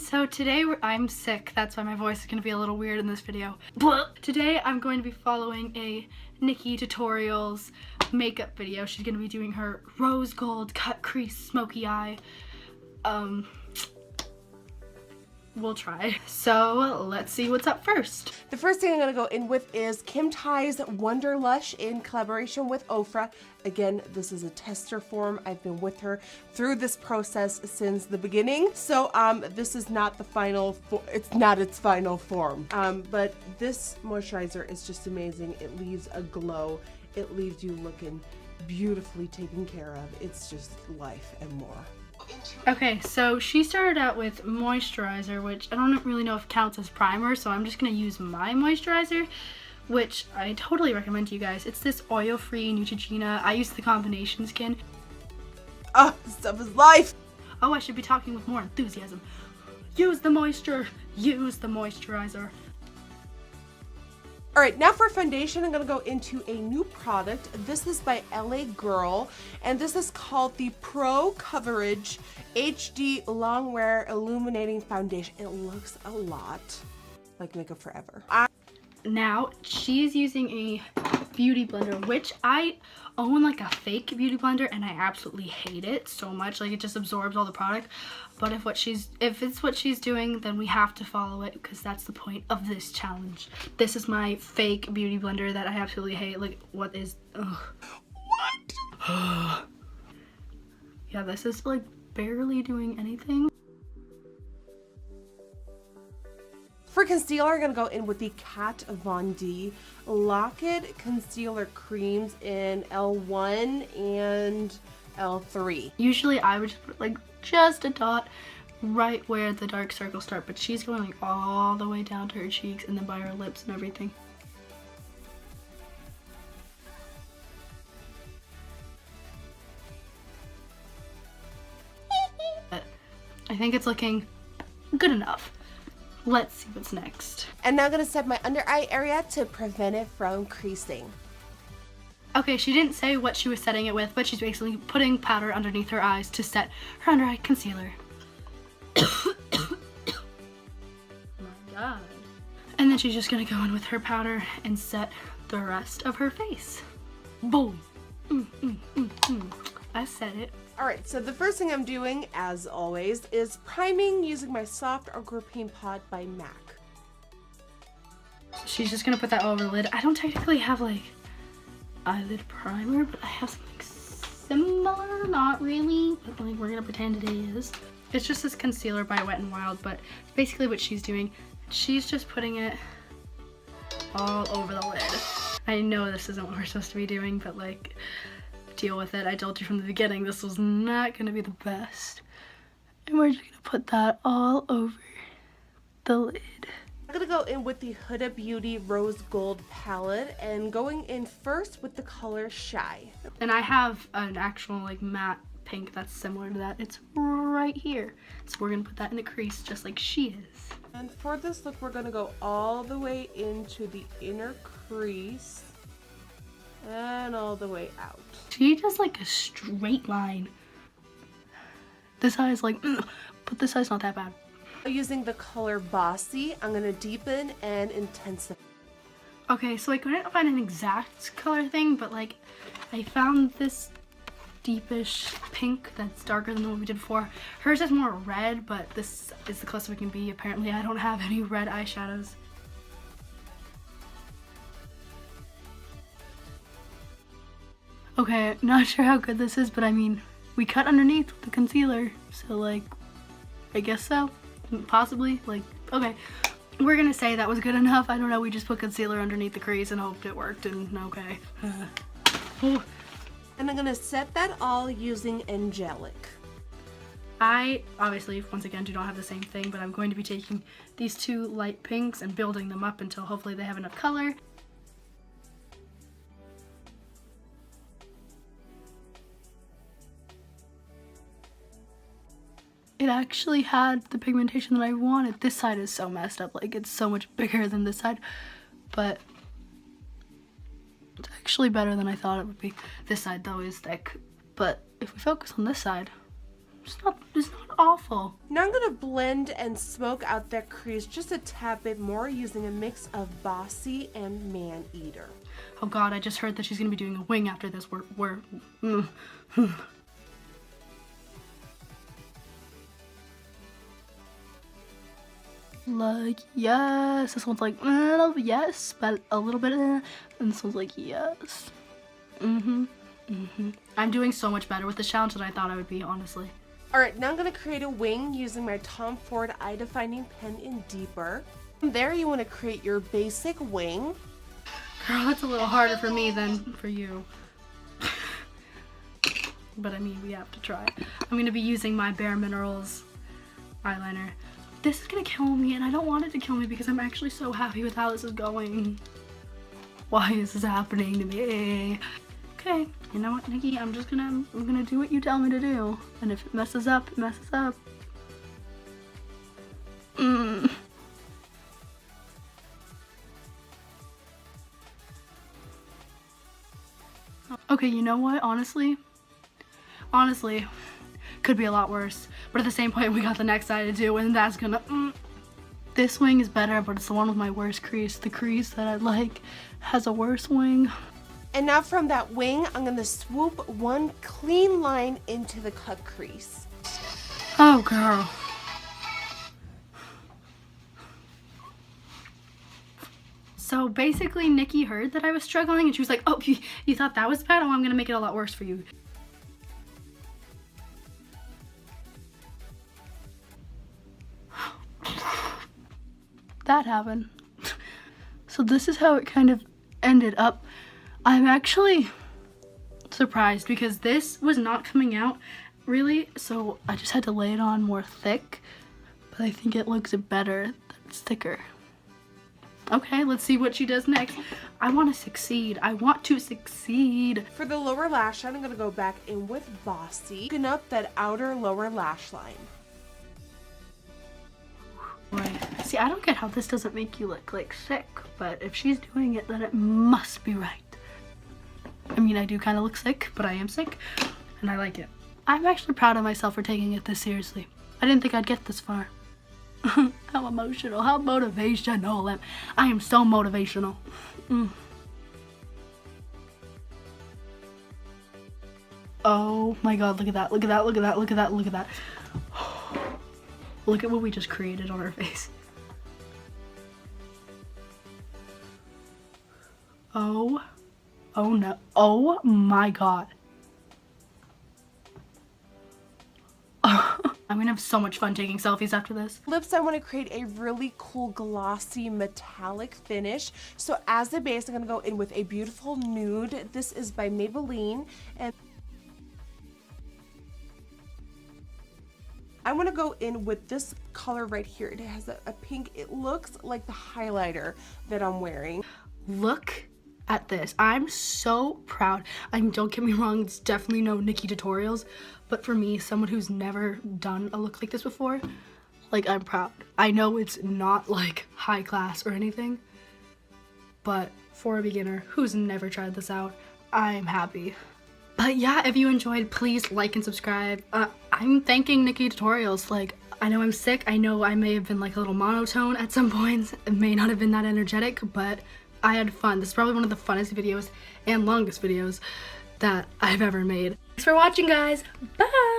So today I'm sick, that's why my voice is going to be a little weird in this video. Today I'm going to be following a Nikkietutorials makeup video. She's going to be doing her rose gold cut crease smoky eye. We'll try. So let's see what's up first. The first thing I'm gonna go in with is Kim Tai's Wonder Lush in collaboration with Ofra. Again, this is a tester form. I've been with her through this process since the beginning. So this is not the final, it's not its final form. But this moisturizer is just amazing. It leaves a glow. It leaves you looking beautifully taken care of. It's just life and more. Okay, so she started out with moisturizer, which I don't really know if counts as primer, so I'm just going to use my moisturizer, which I totally recommend to you guys. It's this oil-free Neutrogena. I use the combination skin. Oh, this stuff is life! Oh, I should be talking with more enthusiasm. Use the moisture. Use the moisturizer. All right, now for foundation, I'm gonna go into a new product. This is by LA Girl, and this is called the Pro Coverage HD Longwear Illuminating Foundation. It looks a lot like Makeup Forever. Now, she's using a beauty blender, which I own like a fake beauty blender, and I absolutely hate it so much. Like, it just absorbs all the product. But if it's what she's doing, then we have to follow it, because that's the point of this challenge. This is my fake beauty blender that I absolutely hate. Like, what is, ugh. What? Yeah, this is like barely doing anything. For concealer, I'm gonna go in with the Kat Von D Lock-It Concealer Creams in L1 and L3. Usually I would just put like just a dot right where the dark circles start, but she's going like all the way down to her cheeks and then by her lips and everything. But I think it's looking good enough. Let's see what's next. And now I'm gonna set my under eye area to prevent it from creasing. Okay, she didn't say what she was setting it with, but she's basically putting powder underneath her eyes to set her under eye concealer. Oh my god. And then she's just gonna go in with her powder and set the rest of her face. Boom. I said it. Alright, so the first thing I'm doing, as always, is priming using my Soft Ochre Paint Pot by MAC. She's just gonna put that over the lid. I don't technically have like eyelid primer, but I have something similar, not really, but like we're gonna pretend it is. It's just this concealer by Wet n Wild, but basically what she's doing, she's just putting it all over the lid. I know this isn't what we're supposed to be doing, but like, deal with it. I told you from the beginning this was not gonna be the best. And we're just gonna put that all over the lid. I'm gonna go in with the Huda Beauty Rose Gold palette and going in first with the color Shy. And I have an actual like matte pink that's similar to that. It's right here. So we're gonna put that in the crease just like she is. And for this look, we're gonna go all the way into the inner crease and all the way out. She does like a straight line. This eye is like, but this eye's not that bad. Using the color Bossy, I'm gonna deepen and intensify. Okay, so I couldn't find an exact color thing, but like I found this deepish pink that's darker than the one we did before. Hers is more red, but this is the closest we can be. Apparently I don't have any red eyeshadows. Okay, not sure how good this is, but I mean, we cut underneath with the concealer, so like, I guess so, possibly, like, okay. We're gonna say that was good enough. I don't know, we just put concealer underneath the crease and hoped it worked, and okay. And I'm gonna set that all using Angelic. I, obviously, once again, do not have the same thing, but I'm going to be taking these two light pinks and building them up until hopefully they have enough color. It actually had the pigmentation that I wanted. This side is so messed up, like it's so much bigger than this side, but it's actually better than I thought it would be. This side though is thick, but if we focus on this side, it's not awful. Now I'm gonna blend and smoke out that crease just a tad bit more using a mix of Bossy and Man Eater. Oh god, I just heard that she's gonna be doing a wing after this. Like, yes. This one's like, yes, but a little bit, and this one's like, yes. I'm doing so much better with this challenge than I thought I would be, honestly. Alright, now I'm going to create a wing using my Tom Ford eye defining pen in Deeper. From there you want to create your basic wing. Girl, that's a little harder for me than for you. But I mean, we have to try. I'm going to be using my Bare Minerals eyeliner. This is going to kill me, and I don't want it to kill me because I'm actually so happy with how this is going. Why is this happening to me? Okay, you know what, Nikki? I'm gonna do what you tell me to do. And if it messes up, it messes up. Okay, you know what? Honestly, could be a lot worse. But at the same point, we got the next eye to do, and that's gonna. This wing is better, but it's the one with my worst crease. The crease that I like has a worse wing. And now from that wing, I'm going to swoop one clean line into the cut crease. Oh, girl. So basically, Nikki heard that I was struggling, and she was like, oh, you thought that was bad? Oh, I'm going to make it a lot worse for you. That happened. So this is how it kind of ended up. I'm actually surprised because this was not coming out really, so I just had to lay it on more thick, but I think it looks better that it's thicker. Okay, let's see what she does next. I want to succeed. I want to succeed. For the lower lash line, I'm going to go back in with Bossy, open up that outer lower lash line. Right. See, I don't get how this doesn't make you look like sick, but if she's doing it, then it must be right. I mean, I do kind of look sick, but I am sick, and I like it. I'm actually proud of myself for taking it this seriously. I didn't think I'd get this far. How emotional, how motivational. I am so motivational. Oh my god, look at that, look at that, look at that, look at that, look at that. Look at what we just created on her face. Oh no, oh my god. I'm gonna have so much fun taking selfies after this. Lips, I want to create a really cool glossy metallic finish. So as the base, I'm going to go in with a beautiful nude. This is by Maybelline, and I want to go in with this color right here. It has a pink. It looks like the highlighter that I'm wearing. Look at this. I'm so proud. I mean, don't get me wrong, it's definitely no Nikkietutorials, but for me, someone who's never done a look like this before, like, I'm proud. I know it's not like high class or anything, but for a beginner who's never tried this out, I'm happy. But yeah, if you enjoyed, please like and subscribe. I'm thanking Nikkietutorials. Like, I know I'm sick. I know I may have been like a little monotone at some points. It may not have been that energetic, but I had fun. This is probably one of the funnest videos and longest videos that I've ever made. Thanks for watching, guys. Bye!